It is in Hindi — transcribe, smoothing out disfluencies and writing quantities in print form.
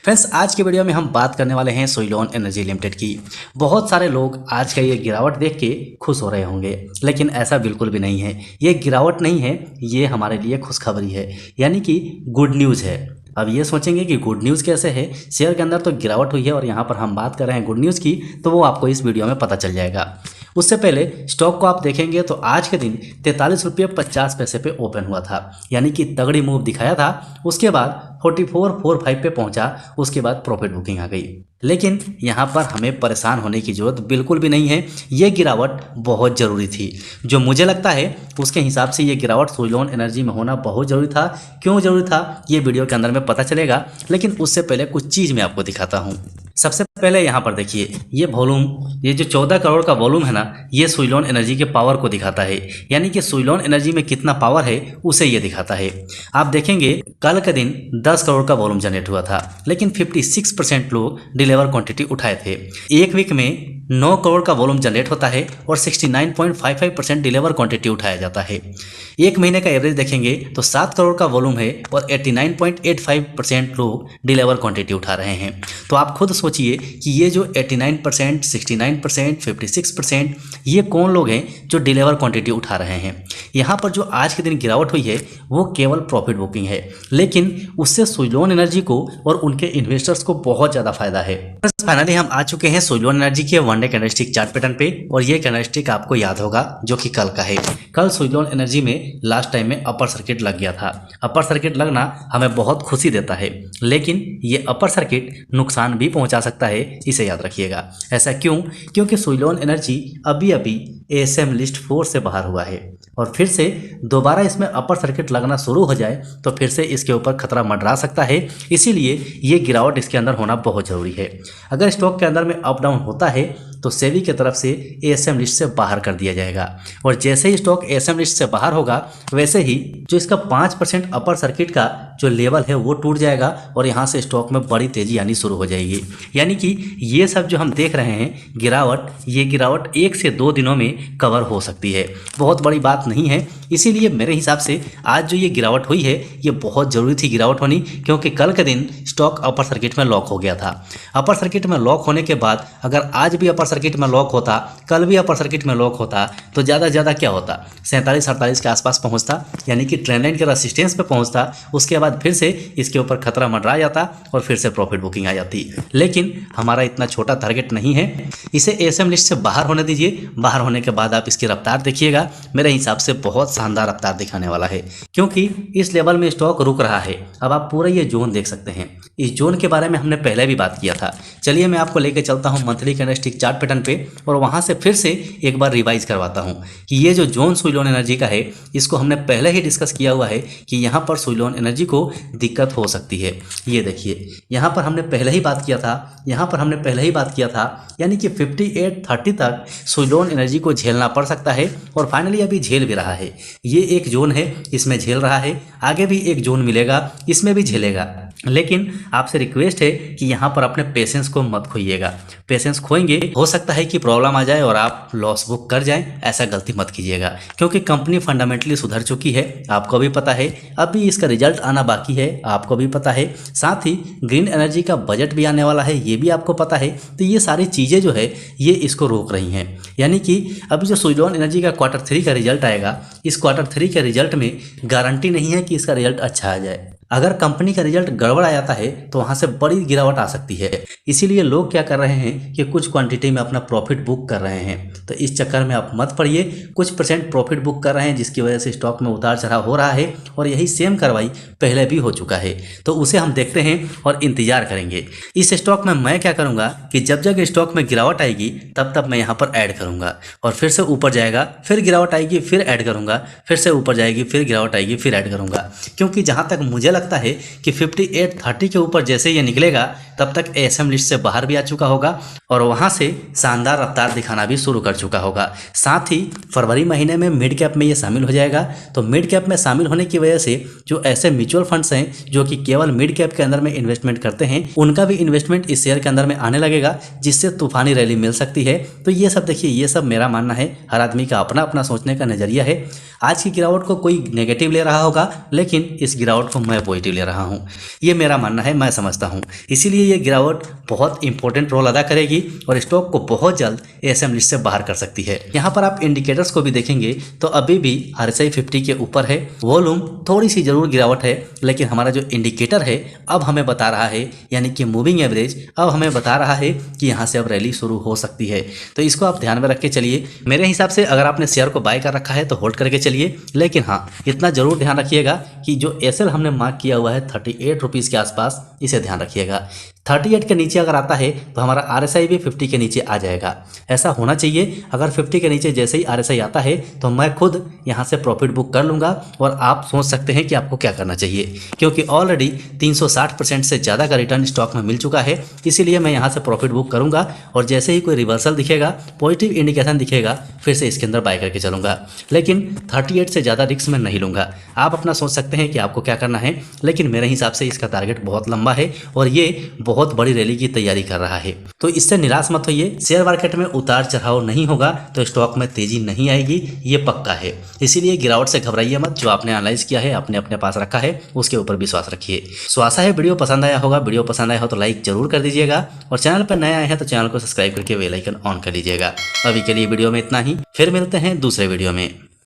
फ्रेंड्स, आज की वीडियो में हम बात करने वाले हैं सुइलोन एनर्जी लिमिटेड की। बहुत सारे लोग आज का ये गिरावट देख के खुश हो रहे होंगे, लेकिन ऐसा बिल्कुल भी नहीं है। ये गिरावट नहीं है, ये हमारे लिए खुशखबरी है, यानी कि गुड न्यूज़ है। अब ये सोचेंगे कि गुड न्यूज़ कैसे है, शेयर के अंदर तो गिरावट हुई है और यहाँ पर हम बात कर रहे हैं गुड न्यूज़ की, तो वो आपको इस वीडियो में पता चल जाएगा। उससे पहले स्टॉक को आप देखेंगे तो आज के दिन 43 रुपये 50 पैसे पे ओपन हुआ था, यानी कि तगड़ी मूव दिखाया था। उसके बाद 44.45 पे पहुंचा, उसके बाद प्रॉफिट बुकिंग आ गई। लेकिन यहाँ पर हमें परेशान होने की ज़रूरत बिल्कुल भी नहीं है, ये गिरावट बहुत ज़रूरी थी। जो मुझे लगता है उसके हिसाब से ये गिरावट सुइलोन एनर्जी में होना बहुत ज़रूरी था। क्यों ज़रूरी था ये वीडियो के अंदर में पता चलेगा, लेकिन उससे पहले कुछ चीज़ मैं आपको दिखाता हूँ। सबसे पहले यहाँ पर देखिए, ये वॉल्यूम, ये जो 14 करोड़ का वॉल्यूम है ना, ये सुइलोन एनर्जी के पावर को दिखाता है, यानी कि सुइलोन एनर्जी में कितना पावर है उसे ये दिखाता है। आप देखेंगे कल के दिन 10 करोड़ का वॉल्यूम जनरेट हुआ था, लेकिन 56% लोग डिलीवर क्वांटिटी उठाए थे। एक वीक में 9 करोड़ का वॉल्यूम जनरेट होता है और 69.55% डिलीवर क्वांटिटी उठाया जाता है। एक महीने का एवरेज देखेंगे तो 7 करोड़ का वॉल्यूम है और 89.85% लोग डिलीवर क्वांटिटी उठा रहे हैं। तो आप खुद सोचिए कि ये जो 89%, 69%, 56%, ये कौन लोग हैं जो डिलीवर क्वांटिटी उठा रहे हैं। यहाँ पर जो आज के दिन गिरावट हुई है वो केवल प्रॉफिट बुकिंग है, लेकिन उससे सुइलोन एनर्जी को और उनके इन्वेस्टर्स को बहुत ज़्यादा फायदा है। फाइनली हम आ चुके हैं सुइलोन एनर्जी के one day candlestick chart pattern पे, और ये कैंडलस्टिक आपको याद होगा जो कि कल का है। कल सुइलोन एनर्जी में लास्ट टाइम में अपर सर्किट लग गया था। अपर सर्किट लगना हमें बहुत खुशी देता है, लेकिन ये अपर सर्किट नुकसान भी पहुंचा सकता है, इसे याद रखिएगा। ऐसा क्यों? क्योंकि सुइलोन एनर्जी अभी अभी एएसएम लिस्ट 4 से बाहर हुआ है, और फिर से दोबारा इसमें अपर सर्किट लगना शुरू हो जाए तो फिर से इसके ऊपर खतरा मंडरा सकता है। इसीलिए ये गिरावट इसके अंदर होना बहुत ज़रूरी है। अगर स्टॉक के अंदर में अप डाउन होता है तो सेबी की तरफ से एएसएम लिस्ट से बाहर कर दिया जाएगा, और जैसे ही स्टॉक एएसएम लिस्ट से बाहर होगा वैसे ही जो इसका 5% अपर सर्किट का जो लेवल है वो टूट जाएगा, और यहाँ से स्टॉक में बड़ी तेज़ी आनी शुरू हो जाएगी। यानी कि ये सब जो हम देख रहे हैं गिरावट, ये गिरावट 1 से 2 दिनों में कवर हो सकती है, बहुत बड़ी बात नहीं है। इसीलिए मेरे हिसाब से आज जो ये गिरावट हुई है ये बहुत ज़रूरी थी गिरावट होनी, क्योंकि कल के दिन स्टॉक अपर सर्किट में लॉक हो गया था। अपर सर्किट में लॉक होने के बाद अगर आज भी अपर सर्किट में लॉक होता, कल भी अपर सर्किट में लॉक होता, तो ज़्यादा से ज़्यादा क्या होता, 47-48 के आसपास पहुंचता, यानी कि ट्रेंड लाइन के रेसिस्टेंस पे पहुंचता। उसके बाद फिर से इसके ऊपर खतरा मंडरा जाता और फिर से प्रॉफिट बुकिंग आ जाती। लेकिन हमारा इतना छोटा टारगेट नहीं है, इसे एएसएम लिस्ट से बाहर होने दीजिए। बाहर होने के बाद आप इसकी रफ्तार देखिएगा, मेरे हिसाब से बहुत शानदार रफ्तार दिखाने वाला है, क्योंकि इस लेवल में स्टॉक रुक रहा है। अब आप पूरा ये जोन देख सकते हैं, इस जोन के बारे में हमने पहले भी बात किया था। चलिए मैं आपको लेके चलता हूं मंथली कैंडलस्टिक चार्ट पैटर्न पे, और वहां से फिर से एक बार रिवाइज करवाता हूं कि ये जो जोन सुइलोन एनर्जी का है इसको हमने पहले ही डिस्कस किया हुआ है कि यहाँ पर सुइलोन एनर्जी को दिक्कत हो सकती है। ये देखिए यहाँ पर हमने पहले ही बात किया था, यहाँ पर हमने पहले ही बात किया था, यानी कि 58.30 तक सुइलोन एनर्जी को झेलना पड़ सकता है, और फाइनली अभी झेल भी रहा है। ये एक जोन है, इसमें झेल रहा है, आगे भी एक जोन मिलेगा, इसमें भी झेलेगा। लेकिन आपसे रिक्वेस्ट है कि यहाँ पर अपने पेशेंस को मत खोइएगा। पेशेंस खोएंगे हो सकता है कि प्रॉब्लम आ जाए और आप लॉस बुक कर जाएं, ऐसा गलती मत कीजिएगा, क्योंकि कंपनी फंडामेंटली सुधर चुकी है, आपको भी पता है। अभी इसका रिजल्ट आना बाकी है, आपको भी पता है। साथ ही ग्रीन एनर्जी का बजट भी आने वाला है, ये भी आपको पता है। तो ये सारी चीज़ें जो है ये इसको रोक रही हैं। यानी कि अभी जो सुइलोन एनर्जी का Q3 का रिजल्ट आएगा, इस Q3 के रिजल्ट में गारंटी नहीं है कि इसका रिजल्ट अच्छा आ जाए। अगर कंपनी का रिजल्ट गड़बड़ आ जाता है तो वहाँ से बड़ी गिरावट आ सकती है। इसीलिए लोग क्या कर रहे हैं कि कुछ क्वांटिटी में अपना प्रॉफिट बुक कर रहे हैं। तो इस चक्कर में आप मत पड़िए, कुछ परसेंट प्रॉफिट बुक कर रहे हैं जिसकी वजह से स्टॉक में उतार चढ़ाव हो रहा है, और यही सेम कार्रवाई पहले भी हो चुका है। तो उसे हम देखते हैं और इंतजार करेंगे। इस स्टॉक में मैं क्या करूँगा कि जब जब स्टॉक में गिरावट आएगी तब तब मैं यहाँ पर ऐड करूँगा, और फिर से ऊपर जाएगा, फिर गिरावट आएगी, फिर ऐड करूँगा, फिर से ऊपर जाएगी, फिर गिरावट आएगी, फिर ऐड करूँगा। क्योंकि जहाँ तक मुझे लगता है कि 58.30 के ऊपर जैसे ये निकलेगा तब तक एएसएम लिस्ट से बाहर भी आ चुका होगा, और वहां से शानदार रफ्तार दिखाना भी शुरू कर चुका होगा। साथ ही फरवरी महीने में मिड कैप में ये शामिल हो जाएगा। तो मिड कैप में शामिल होने की वजह से जो ऐसे म्यूचुअल फंड्स हैं जो कि केवल मिड कैप के अंदर में इन्वेस्टमेंट करते हैं, उनका भी इन्वेस्टमेंट इस शेयर के अंदर में आने लगेगा, जिससे तूफानी रैली मिल सकती है। तो ये सब देखिए, ये सब मेरा मानना है, हर आदमी का अपना अपना सोचने का नजरिया है। आज की गिरावट को कोई नेगेटिव ले रहा होगा, लेकिन इस गिरावट को मैं पॉजिटिव ले रहा हूँ। ये मेरा मानना है, मैं समझता हूँ। इसीलिए ये गिरावट बहुत इंपॉर्टेंट रोल अदा करेगी और स्टॉक को बहुत जल्द एएसएम लिस्ट से बाहर कर सकती है। यहाँ पर आप इंडिकेटर्स को भी देखेंगे तो अभी भी RSI 50 के ऊपर है। वॉल्यूम थोड़ी सी जरूर गिरावट है, लेकिन हमारा जो इंडिकेटर है अब हमें बता रहा है, यानी कि मूविंग एवरेज अब हमें बता रहा है कि यहाँ से अब रैली शुरू हो सकती है। तो इसको आप ध्यान में रख के चलिए। मेरे हिसाब से अगर आपने शेयर को बाय कर रखा है तो होल्ड करके चलिए, लेकिन हाँ, इतना जरूर ध्यान रखिएगा कि जो एसएल हमने मार्क किया हुआ है 38 रुपीज़ के आसपास, इसे ध्यान रखिएगा। 38 के नीचे अगर आता है तो हमारा RSI भी 50 के नीचे आ जाएगा। ऐसा होना चाहिए। अगर 50 के नीचे जैसे ही RSI आता है तो मैं खुद यहाँ से प्रॉफिट बुक कर लूँगा और आप सोच सकते हैं कि आपको क्या करना चाहिए, क्योंकि ऑलरेडी 360% से ज़्यादा का रिटर्न स्टॉक में मिल चुका है। इसीलिए मैं यहाँ से प्रॉफिट बुक करूँगा और जैसे ही कोई रिवर्सल दिखेगा, पॉजिटिव इंडिकेशन दिखेगा, फिर से इसके अंदर बाय करके चलूँगा। लेकिन 38 से ज़्यादा रिस्क में नहीं लूँगा। आप अपना सोच सकते हैं कि आपको क्या करना है, लेकिन मेरे हिसाब से इसका टारगेट बहुत लंबा है और ये बहुत बड़ी रैली की तैयारी कर रहा है। तो इससे निराश मत होइए। शेयर मार्केट में उतार चढ़ाव नहीं होगा तो स्टॉक में तेजी नहीं आएगी, ये पक्का है। इसीलिए गिरावट से घबराइए मत। जो आपने एनालाइज किया है, आपने अपने पास रखा है, उसके ऊपर विश्वास रखिए। सो आशा है वीडियो पसंद आया होगा। वीडियो पसंद आया हो तो लाइक जरूर कर दीजिएगा और चैनल पर नए आए हैं तो चैनल को सब्सक्राइब करके बेल आइकन ऑन कर लीजिएगा। अभी के लिए वीडियो में इतना ही, फिर मिलते हैं दूसरे वीडियो में।